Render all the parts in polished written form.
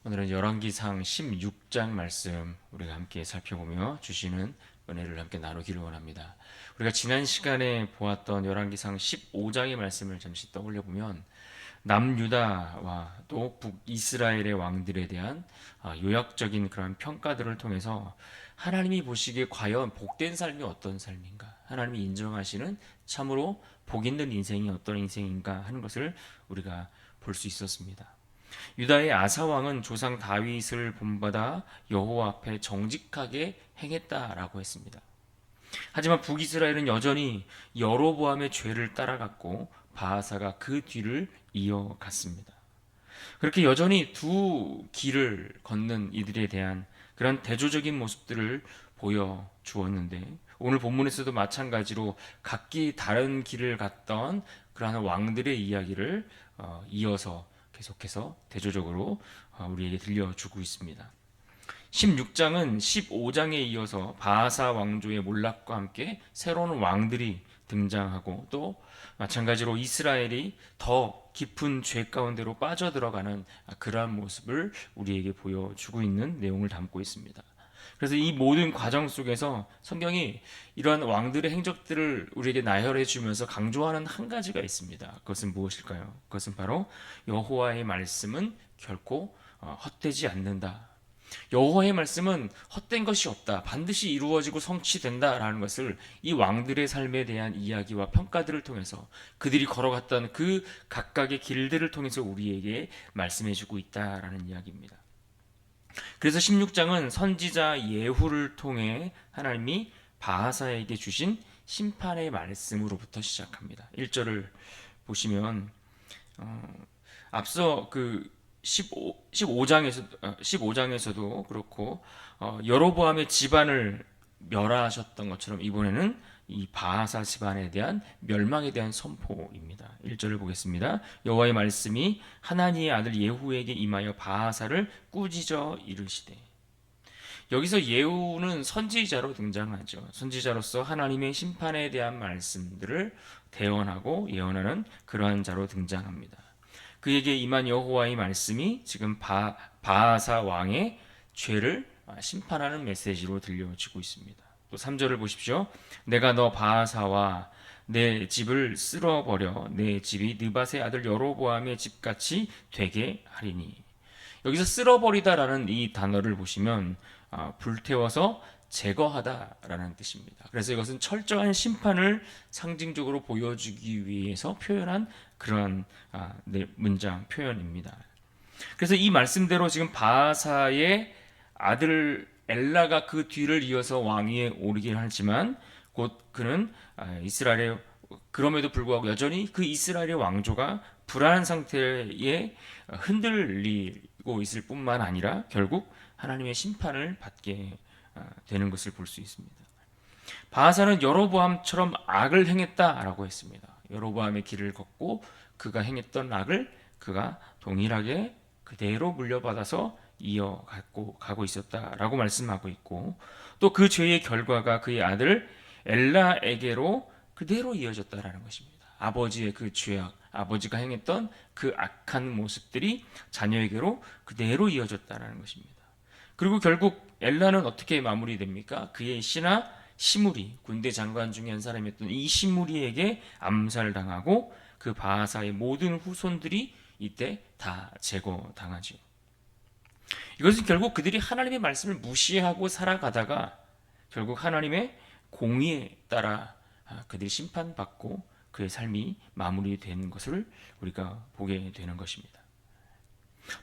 오늘은 열왕기상 16장 말씀 우리가 함께 살펴보며 주시는 은혜를 함께 나누기를 원합니다. 우리가 지난 시간에 보았던 열왕기상 15장의 말씀을 잠시 떠올려 보면 남유다와 또 북이스라엘의 왕들에 대한 요약적인 그런 평가들을 통해서 하나님이 보시기에 과연 복된 삶이 어떤 삶인가, 하나님이 인정하시는 참으로 복 있는 인생이 어떤 인생인가 하는 것을 우리가 볼 수 있었습니다. 유다의 아사 왕은 조상 다윗을 본받아 여호와 앞에 정직하게 행했다라고 했습니다. 하지만 북이스라엘은 여전히 여로보암의 죄를 따라갔고 바하사가 그 뒤를 이어갔습니다. 그렇게 여전히 두 길을 걷는 이들에 대한 그런 대조적인 모습들을 보여주었는데, 오늘 본문에서도 마찬가지로 각기 다른 길을 갔던 그러한 왕들의 이야기를 이어서 계속해서 대조적으로 우리에게 들려주고 있습니다. 16장은 15장에 이어서 바하사 왕조의 몰락과 함께 새로운 왕들이 등장하고, 또 마찬가지로 이스라엘이 더 깊은 죄 가운데로 빠져들어가는 그러한 모습을 우리에게 보여주고 있는 내용을 담고 있습니다. 그래서 이 모든 과정 속에서 성경이 이러한 왕들의 행적들을 우리에게 나열해 주면서 강조하는 한 가지가 있습니다. 그것은 무엇일까요? 그것은 바로 여호와의 말씀은 결코 헛되지 않는다. 여호와의 말씀은 헛된 것이 없다. 반드시 이루어지고 성취된다라는 것을 이 왕들의 삶에 대한 이야기와 평가들을 통해서, 그들이 걸어갔던 그 각각의 길들을 통해서 우리에게 말씀해 주고 있다라는 이야기입니다. 그래서 16장은 선지자 예후를 통해 하나님이 바하사에게 주신 심판의 말씀으로부터 시작합니다. 1절을 보시면 앞서 그 15장에서도 그렇고 여로보암의 집안을 멸하셨던 것처럼 이번에는 이 바하사 집안에 대한 멸망에 대한 선포입니다. 1절을 보겠습니다. 여호와의 말씀이 하나니의 아들 예후에게 임하여 바하사를 꾸짖어 이르시되. 여기서 예후는 선지자로 등장하죠. 선지자로서 하나님의 심판에 대한 말씀들을 대언하고 예언하는 그러한 자로 등장합니다. 그에게 임한 여호와의 말씀이 지금 바하사 왕의 죄를 심판하는 메시지로 들려지고 있습니다. 또 3절을 보십시오. 내가 너 바하사와 내 집을 쓸어버려 내 집이 느밧의 아들 여로보암의 집같이 되게 하리니. 여기서 쓸어버리다라는 이 단어를 보시면 불태워서 제거하다라는 뜻입니다. 그래서 이것은 철저한 심판을 상징적으로 보여주기 위해서 표현한 그런 문장 표현입니다. 그래서 이 말씀대로 지금 바하사의 아들 엘라가 그 뒤를 이어서 왕위에 오르긴 하지만 곧 그는 이스라엘의, 그럼에도 불구하고 여전히 그 이스라엘의 왕조가 불안한 상태에 흔들리고 있을 뿐만 아니라 결국 하나님의 심판을 받게 되는 것을 볼 수 있습니다. 바하사는 여로보암처럼 악을 행했다라고 했습니다. 여로보암의 길을 걷고 그가 행했던 악을 그가 동일하게 그대로 물려받아서 이어가고 가고 있었다라고 말씀하고 있고, 또 그 죄의 결과가 그의 아들 엘라에게로 그대로 이어졌다라는 것입니다. 아버지의 그 죄악, 아버지가 행했던 그 악한 모습들이 자녀에게로 그대로 이어졌다라는 것입니다. 그리고 결국 엘라는 어떻게 마무리됩니까? 그의 신하 시므리, 군대 장관 중에 한 사람이었던 이 시므리에게 암살당하고 그 바하사의 모든 후손들이 이때 다 제거당하죠. 이것은 결국 그들이 하나님의 말씀을 무시하고 살아가다가 결국 하나님의 공의에 따라 그들이 심판받고 그의 삶이 마무리되는 것을 우리가 보게 되는 것입니다.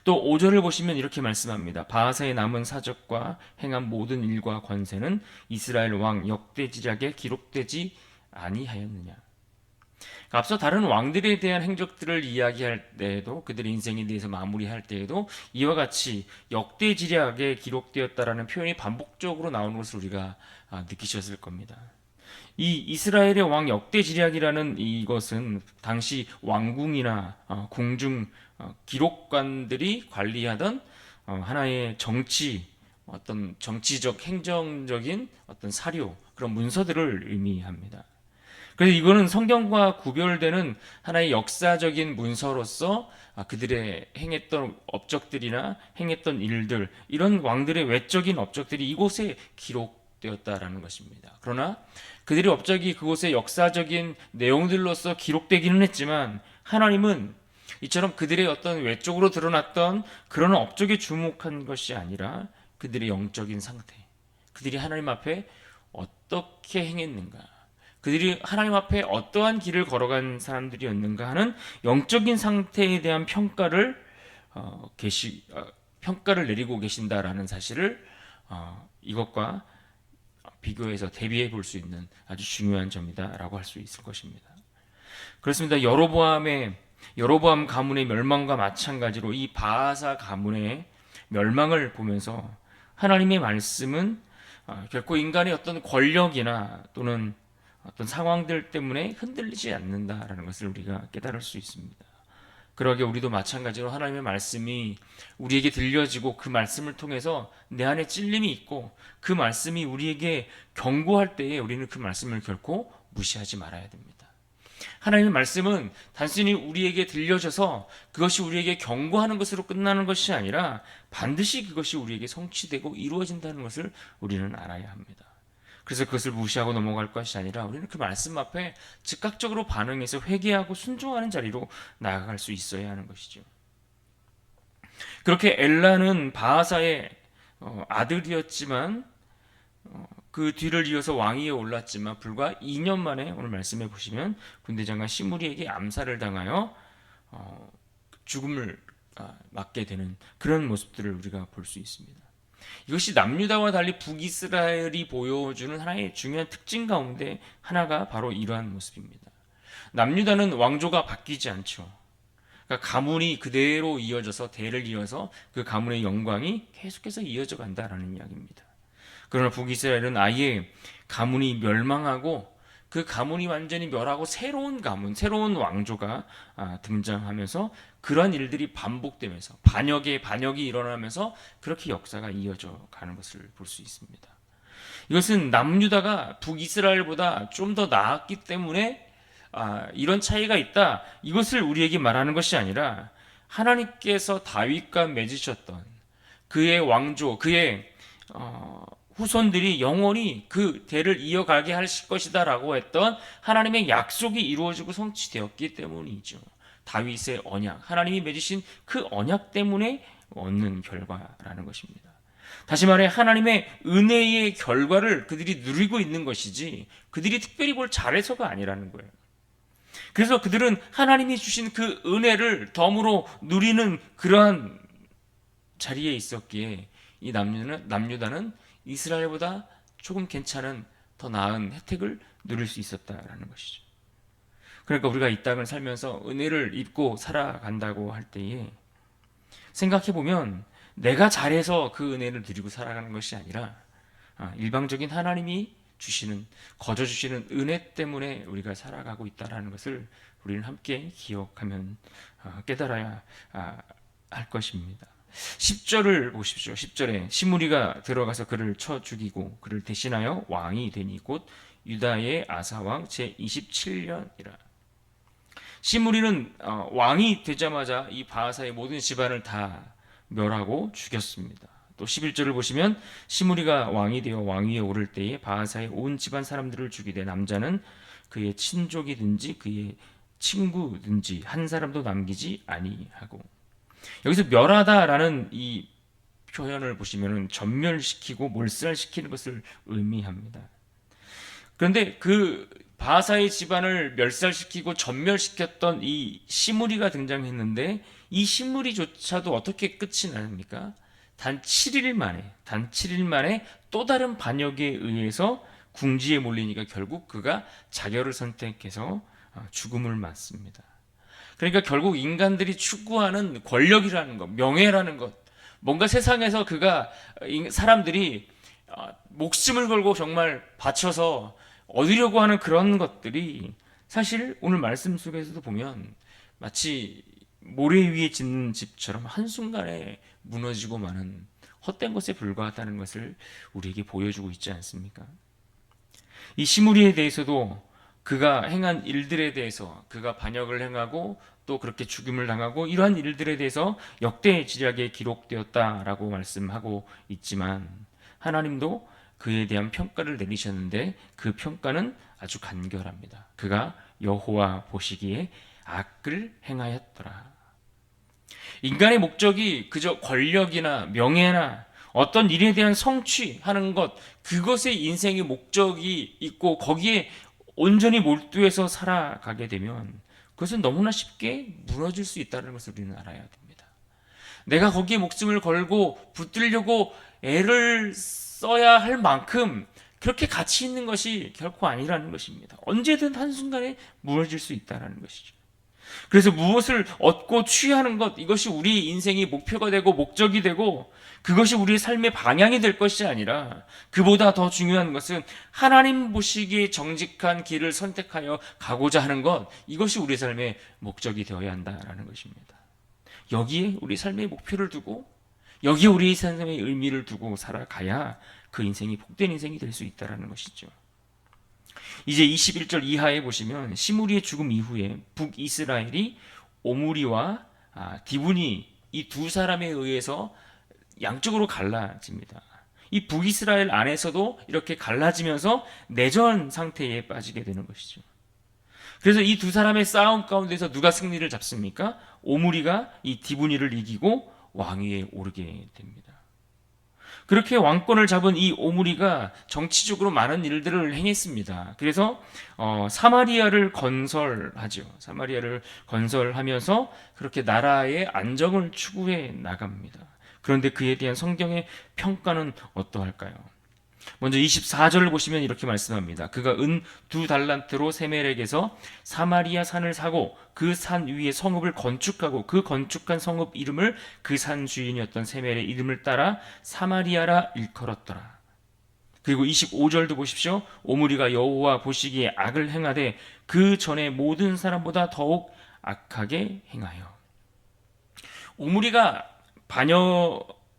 또 5절을 보시면 이렇게 말씀합니다. 바하사의 남은 사적과 행한 모든 일과 권세는 이스라엘 왕 역대지략에 기록되지 아니하였느냐. 앞서 다른 왕들에 대한 행적들을 이야기할 때에도, 그들의 인생에 대해서 마무리할 때에도 이와 같이 역대지략에 기록되었다라는 표현이 반복적으로 나오는 것을 우리가 느끼셨을 겁니다. 이 이스라엘의 왕 역대지략이라는 이것은 당시 왕궁이나 궁중 기록관들이 관리하던 하나의 어떤 정치적 행정적인 어떤 사료, 그런 문서들을 의미합니다. 그래서 이거는 성경과 구별되는 하나의 역사적인 문서로서 그들의 행했던 업적들이나 행했던 일들, 이런 왕들의 외적인 업적들이 이곳에 기록되었다라는 것입니다. 그러나 그들의 업적이 그곳의 역사적인 내용들로서 기록되기는 했지만 하나님은 이처럼 그들의 어떤 외적으로 드러났던 그런 업적에 주목한 것이 아니라 그들의 영적인 상태, 그들이 하나님 앞에 어떻게 행했는가, 그들이 하나님 앞에 어떠한 길을 걸어간 사람들이었는가 하는 영적인 상태에 대한 평가를 내리고 계신다라는 사실을 이것과 비교해서 대비해 볼 수 있는 아주 중요한 점이다라고 할 수 있을 것입니다. 그렇습니다. 여로보암 가문의 멸망과 마찬가지로 이 바하사 가문의 멸망을 보면서 하나님의 말씀은 결코 인간의 어떤 권력이나 또는 어떤 상황들 때문에 흔들리지 않는다라는 것을 우리가 깨달을 수 있습니다. 그러게 우리도 마찬가지로 하나님의 말씀이 우리에게 들려지고 그 말씀을 통해서 내 안에 찔림이 있고 그 말씀이 우리에게 경고할 때에 우리는 그 말씀을 결코 무시하지 말아야 됩니다. 하나님의 말씀은 단순히 우리에게 들려져서 그것이 우리에게 경고하는 것으로 끝나는 것이 아니라 반드시 그것이 우리에게 성취되고 이루어진다는 것을 우리는 알아야 합니다. 그래서 그것을 무시하고 넘어갈 것이 아니라 우리는 그 말씀 앞에 즉각적으로 반응해서 회개하고 순종하는 자리로 나아갈 수 있어야 하는 것이죠. 그렇게 엘라는 바하사의 아들이었지만 그 뒤를 이어서 왕위에 올랐지만 불과 2년 만에 오늘 말씀해 보시면 군대장관 시므리에게 암살을 당하여 죽음을 맞게 되는 그런 모습들을 우리가 볼 수 있습니다. 이것이 남유다와 달리 북이스라엘이 보여주는 하나의 중요한 특징 가운데 하나가 바로 이러한 모습입니다. 남유다는 왕조가 바뀌지 않죠. 그러니까 가문이 그대로 이어져서 대를 이어서 그 가문의 영광이 계속해서 이어져 간다라는 이야기입니다. 그러나 북이스라엘은 아예 가문이 멸망하고 그 가문이 완전히 멸하고 새로운 가문, 새로운 왕조가 등장하면서 그러한 일들이 반복되면서 반역이 일어나면서 그렇게 역사가 이어져 가는 것을 볼 수 있습니다. 이것은 남유다가 북이스라엘보다 좀 더 나았기 때문에 이런 차이가 있다, 이것을 우리에게 말하는 것이 아니라 하나님께서 다윗과 맺으셨던 그의 왕조, 그의 후손들이 영원히 그 대를 이어가게 하실 것이다라고 했던 하나님의 약속이 이루어지고 성취되었기 때문이죠. 다윗의 언약, 하나님이 맺으신 그 언약 때문에 얻는 결과라는 것입니다. 다시 말해 하나님의 은혜의 결과를 그들이 누리고 있는 것이지 그들이 특별히 뭘 잘해서가 아니라는 거예요. 그래서 그들은 하나님이 주신 그 은혜를 덤으로 누리는 그러한 자리에 있었기에 이 남유다는 이스라엘보다 조금 괜찮은 더 나은 혜택을 누릴 수 있었다라는 것이죠. 그러니까 우리가 이 땅을 살면서 은혜를 입고 살아간다고 할 때에 생각해 보면 내가 잘해서 그 은혜를 누리고 살아가는 것이 아니라 일방적인 하나님이 주시는, 거저 주시는 은혜 때문에 우리가 살아가고 있다라는 것을 우리는 함께 기억하면 깨달아야 할 것입니다. 10절을 보십시오. 10절에 시므리가 들어가서 그를 쳐 죽이고 그를 대신하여 왕이 되니 곧 유다의 아사왕 제27년이라. 시므리는 왕이 되자마자 이 바하사의 모든 집안을 다 멸하고 죽였습니다. 또 11절을 보시면 시므리가 왕이 되어 왕위에 오를 때에 바하사의 온 집안 사람들을 죽이되 남자는 그의 친족이든지 그의 친구든지 한 사람도 남기지 아니하고. 여기서 멸하다라는 이 표현을 보시면 전멸시키고 몰살시키는 것을 의미합니다. 그런데 그 바하사의 집안을 멸살시키고 전멸시켰던 이 시므리가 등장했는데 이 시므리조차도 어떻게 끝이 납니까? 단 7일 만에 또 다른 반역에 의해서 궁지에 몰리니까 결국 그가 자결을 선택해서 죽음을 맞습니다. 그러니까 결국 인간들이 추구하는 권력이라는 것, 명예라는 것, 뭔가 세상에서 사람들이 목숨을 걸고 정말 바쳐서 얻으려고 하는 그런 것들이 사실 오늘 말씀 속에서도 보면 마치 모래 위에 짓는 집처럼 한순간에 무너지고 마는 헛된 것에 불과하다는 것을 우리에게 보여주고 있지 않습니까? 이 시므리에 대해서도 그가 행한 일들에 대해서 그가 반역을 행하고 또 그렇게 죽임을 당하고 이러한 일들에 대해서 역대지략에 기록되었다라고 말씀하고 있지만 하나님도 그에 대한 평가를 내리셨는데 그 평가는 아주 간결합니다. 그가 여호와 보시기에 악을 행하였더라. 인간의 목적이 그저 권력이나 명예나 어떤 일에 대한 성취하는 것, 그것에 인생의 목적이 있고 거기에 온전히 몰두해서 살아가게 되면 그것은 너무나 쉽게 무너질 수 있다는 것을 우리는 알아야 됩니다. 내가 거기에 목숨을 걸고 붙들려고 애를 써야 할 만큼 그렇게 가치 있는 것이 결코 아니라는 것입니다. 언제든 한순간에 무너질 수 있다는 것이죠. 그래서 무엇을 얻고 취하는 것, 이것이 우리 인생의 목표가 되고 목적이 되고 그것이 우리의 삶의 방향이 될 것이 아니라 그보다 더 중요한 것은 하나님 보시기에 정직한 길을 선택하여 가고자 하는 것, 이것이 우리 삶의 목적이 되어야 한다라는 것입니다. 여기에 우리 삶의 목표를 두고 여기에 우리 삶의 의미를 두고 살아가야 그 인생이 복된 인생이 될 수 있다는 것이죠. 이제 21절 이하에 보시면 시므리의 죽음 이후에 북이스라엘이 오므리와 디브니 이 두 사람에 의해서 양쪽으로 갈라집니다. 이 북이스라엘 안에서도 이렇게 갈라지면서 내전 상태에 빠지게 되는 것이죠. 그래서 이 두 사람의 싸움 가운데서 누가 승리를 잡습니까? 오므리가 이 디브니를 이기고 왕위에 오르게 됩니다. 그렇게 왕권을 잡은 이 오므리가 정치적으로 많은 일들을 행했습니다. 그래서 사마리아를 건설하죠. 사마리아를 건설하면서 그렇게 나라의 안정을 추구해 나갑니다. 그런데 그에 대한 성경의 평가는 어떠할까요? 먼저 24절을 보시면 이렇게 말씀합니다. 그가 은 2달란트로 세멜에게서 사마리아 산을 사고 그 산 위에 성읍을 건축하고 그 건축한 성읍 이름을 그 산 주인이었던 세멜의 이름을 따라 사마리아라 일컬었더라. 그리고 25절도 보십시오. 오므리가 여호와 보시기에 악을 행하되 그 전에 모든 사람보다 더욱 악하게 행하여.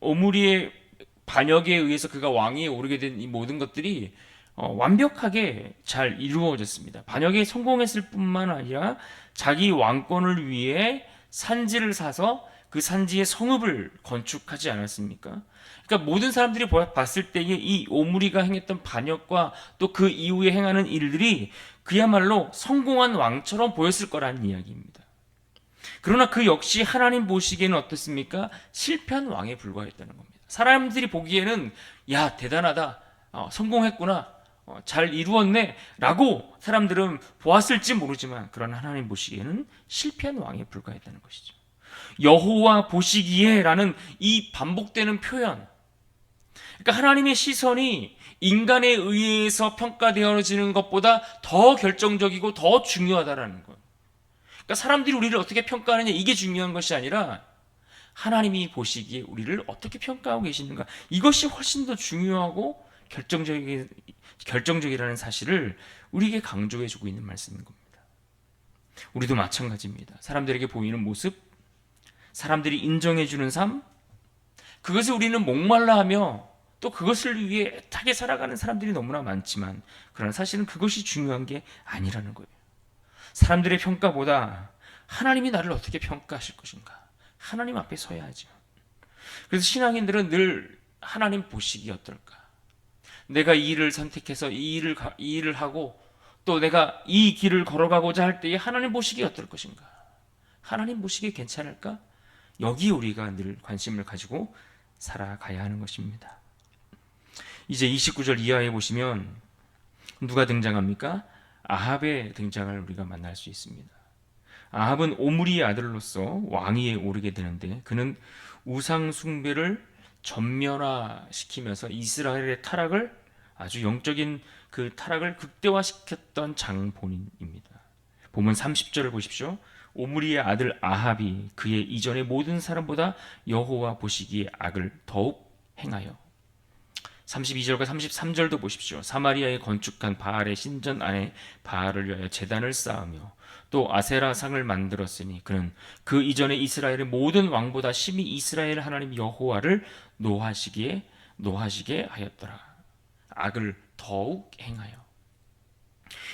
오므리의 반역에 의해서 그가 왕위에 오르게 된 이 모든 것들이 완벽하게 잘 이루어졌습니다. 반역에 성공했을 뿐만 아니라 자기 왕권을 위해 산지를 사서 그 산지에 성읍을 건축하지 않았습니까? 그러니까 모든 사람들이 봤을 때에 이 오므리가 행했던 반역과 또 그 이후에 행하는 일들이 그야말로 성공한 왕처럼 보였을 거라는 이야기입니다. 그러나 그 역시 하나님 보시기에는 어떻습니까? 실패한 왕에 불과했다는 겁니다. 사람들이 보기에는 야 대단하다, 성공했구나, 잘 이루었네 라고 사람들은 보았을지 모르지만 그러나 하나님 보시기에는 실패한 왕에 불과했다는 것이죠. 여호와 보시기에 라는 이 반복되는 표현, 그러니까 하나님의 시선이 인간에 의해서 평가되어지는 것보다 더 결정적이고 더 중요하다라는 거예요. 그러니까 사람들이 우리를 어떻게 평가하느냐 이게 중요한 것이 아니라 하나님이 보시기에 우리를 어떻게 평가하고 계시는가, 이것이 훨씬 더 중요하고 결정적이라는 사실을 우리에게 강조해주고 있는 말씀인 겁니다. 우리도 마찬가지입니다. 사람들에게 보이는 모습, 사람들이 인정해주는 삶, 그것을 우리는 목말라하며 또 그것을 위해 애타게 살아가는 사람들이 너무나 많지만 그러나 사실은 그것이 중요한 게 아니라는 거예요. 사람들의 평가보다 하나님이 나를 어떻게 평가하실 것인가, 하나님 앞에 서야 하죠. 그래서 신앙인들은 늘 하나님 보시기 어떨까, 내가 이 일을 선택해서 이 일을 하고 또 내가 이 길을 걸어가고자 할 때에 하나님 보시기 어떨 것인가, 하나님 보시기 괜찮을까, 여기 우리가 늘 관심을 가지고 살아가야 하는 것입니다. 이제 29절 이하에 보시면 누가 등장합니까? 아합의 등장을 우리가 만날 수 있습니다. 아합은 오므리의 아들로서 왕위에 오르게 되는데 그는 우상 숭배를 전면화시키면서 이스라엘의 타락을, 아주 영적인 그 타락을 극대화시켰던 장본인입니다. 보면 30절을 보십시오. 오므리의 아들 아합이 그의 이전의 모든 사람보다 여호와 보시기에 악을 더욱 행하여. 32절과 33절도 보십시오. 사마리아에 건축한 바알의 신전 안에 바알을 위하여 제단을 쌓으며 또 아세라 상을 만들었으니 그는 그 이전에 이스라엘의 모든 왕보다 심히 이스라엘 하나님 여호와를 노하시게 하였더라. 악을 더욱 행하여.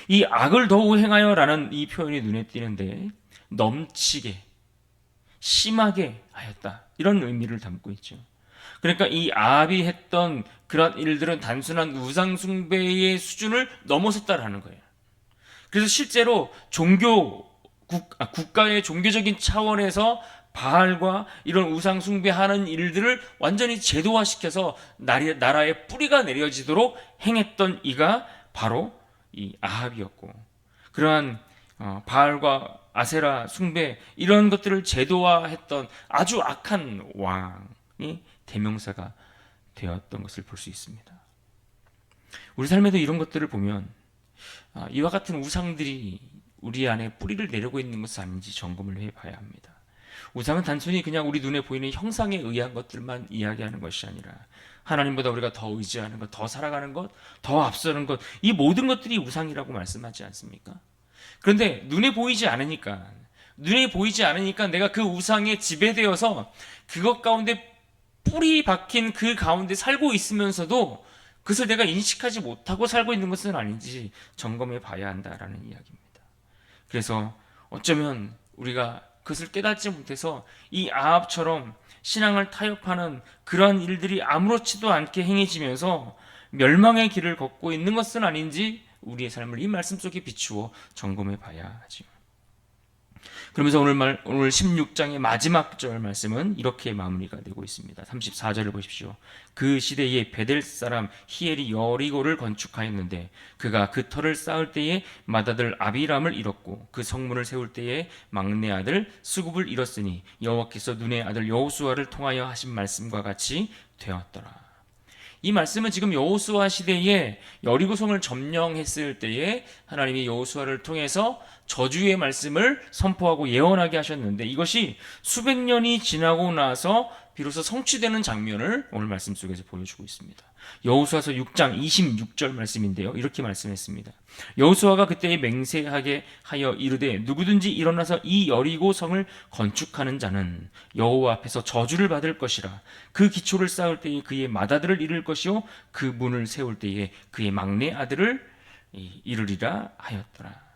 이 악을 더욱 행하여라는 이 표현이 눈에 띄는데 넘치게 심하게 하였다 이런 의미를 담고 있죠. 그러니까 이 아합이 했던 그런 일들은 단순한 우상 숭배의 수준을 넘어섰다라는 거예요. 그래서 실제로 국가의 종교적인 차원에서 바알과 이런 우상 숭배하는 일들을 완전히 제도화시켜서 나라의 뿌리가 내려지도록 행했던 이가 바로 이 아합이었고, 그러한 바알과 아세라 숭배 이런 것들을 제도화했던 아주 악한 왕이 대명사가 되었던 것을 볼 수 있습니다. 우리 삶에도 이런 것들을 보면 이와 같은 우상들이 우리 안에 뿌리를 내리고 있는 것은 아닌지 점검을 해봐야 합니다. 우상은 단순히 그냥 우리 눈에 보이는 형상에 의한 것들만 이야기하는 것이 아니라 하나님보다 우리가 더 의지하는 것, 더 살아가는 것, 더 앞서는 것, 이 모든 것들이 우상이라고 말씀하지 않습니까? 그런데 눈에 보이지 않으니까 내가 그 우상에 지배되어서 그것 가운데 뿌리 박힌 그 가운데 살고 있으면서도 그것을 내가 인식하지 못하고 살고 있는 것은 아닌지 점검해 봐야 한다라는 이야기입니다. 그래서 어쩌면 우리가 그것을 깨닫지 못해서 이 아합처럼 신앙을 타협하는 그러한 일들이 아무렇지도 않게 행해지면서 멸망의 길을 걷고 있는 것은 아닌지 우리의 삶을 이 말씀 속에 비추어 점검해 봐야 하죠. 그러면서 오늘 16장의 마지막 절 말씀은 이렇게 마무리가 되고 있습니다. 34절을 보십시오. 그 시대에 베델 사람 히엘이 여리고를 건축하였는데 그가 그 터를 쌓을 때에 맏아들 아비람을 잃었고 그 성문을 세울 때에 막내 아들 스굽을 잃었으니 여호와께서 눈의 아들 여호수아를 통하여 하신 말씀과 같이 되었더라. 이 말씀은 지금 여호수아 시대에 여리고성을 점령했을 때에 하나님이 여호수아를 통해서 저주의 말씀을 선포하고 예언하게 하셨는데 이것이 수백 년이 지나고 나서 비로소 성취되는 장면을 오늘 말씀 속에서 보여주고 있습니다. 여호수아서 6장 26절 말씀인데요. 이렇게 말씀했습니다. 여호수아가 그때에 맹세하게 하여 이르되 누구든지 일어나서 이 여리고 성을 건축하는 자는 여호와 앞에서 저주를 받을 것이라. 그 기초를 쌓을 때에 그의 맏아들을 잃을 것이요 그 문을 세울 때에 그의 막내 아들을 잃으리라 하였더라.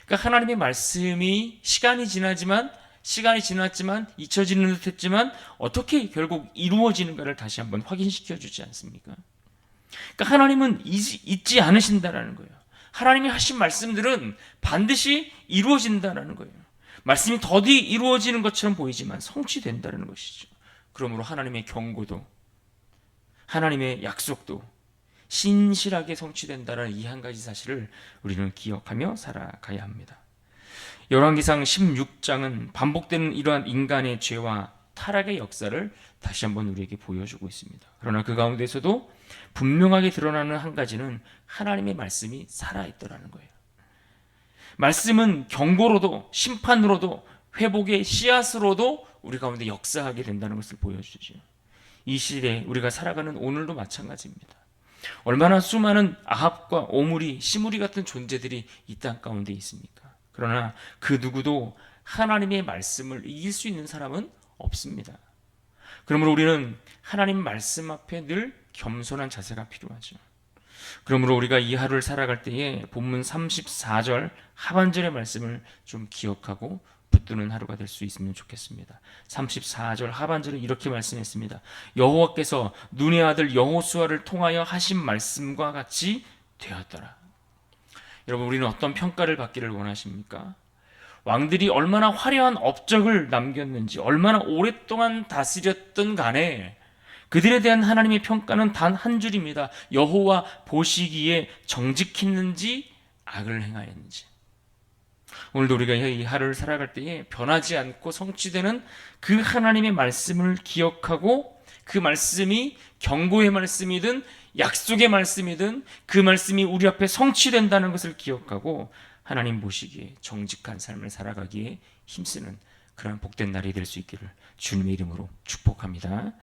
그러니까 하나님의 말씀이 시간이 지났지만 잊혀지는 듯 했지만 어떻게 결국 이루어지는가를 다시 한번 확인시켜 주지 않습니까? 그러니까 하나님은 잊지 않으신다라는 거예요. 하나님이 하신 말씀들은 반드시 이루어진다라는 거예요. 말씀이 더디 이루어지는 것처럼 보이지만 성취된다는 것이죠. 그러므로 하나님의 경고도 하나님의 약속도 신실하게 성취된다는 이 한 가지 사실을 우리는 기억하며 살아가야 합니다. 열왕기상 16장은 반복되는 이러한 인간의 죄와 타락의 역사를 다시 한번 우리에게 보여주고 있습니다. 그러나 그 가운데서도 분명하게 드러나는 한 가지는 하나님의 말씀이 살아있더라는 거예요. 말씀은 경고로도 심판으로도 회복의 씨앗으로도 우리 가운데 역사하게 된다는 것을 보여주죠. 이 시대에 우리가 살아가는 오늘도 마찬가지입니다. 얼마나 수많은 아합과 오므리, 시므리 같은 존재들이 이 땅 가운데 있습니까? 그러나 그 누구도 하나님의 말씀을 이길 수 있는 사람은 없습니다. 그러므로 우리는 하나님 말씀 앞에 늘 겸손한 자세가 필요하죠. 그러므로 우리가 이 하루를 살아갈 때에 본문 34절 하반절의 말씀을 좀 기억하고 붙드는 하루가 될 수 있으면 좋겠습니다. 34절 하반절에 이렇게 말씀했습니다. 여호와께서 눈의 아들 여호수아를 통하여 하신 말씀과 같이 되었더라. 여러분, 우리는 어떤 평가를 받기를 원하십니까? 왕들이 얼마나 화려한 업적을 남겼는지, 얼마나 오랫동안 다스렸던 간에 그들에 대한 하나님의 평가는 단 한 줄입니다. 여호와 보시기에 정직했는지 악을 행하였는지. 오늘도 우리가 이 하루를 살아갈 때에 변하지 않고 성취되는 그 하나님의 말씀을 기억하고 그 말씀이 경고의 말씀이든 약속의 말씀이든 그 말씀이 우리 앞에 성취된다는 것을 기억하고 하나님 보시기에 정직한 삶을 살아가기에 힘쓰는 그러한 복된 날이 될 수 있기를 주님의 이름으로 축복합니다.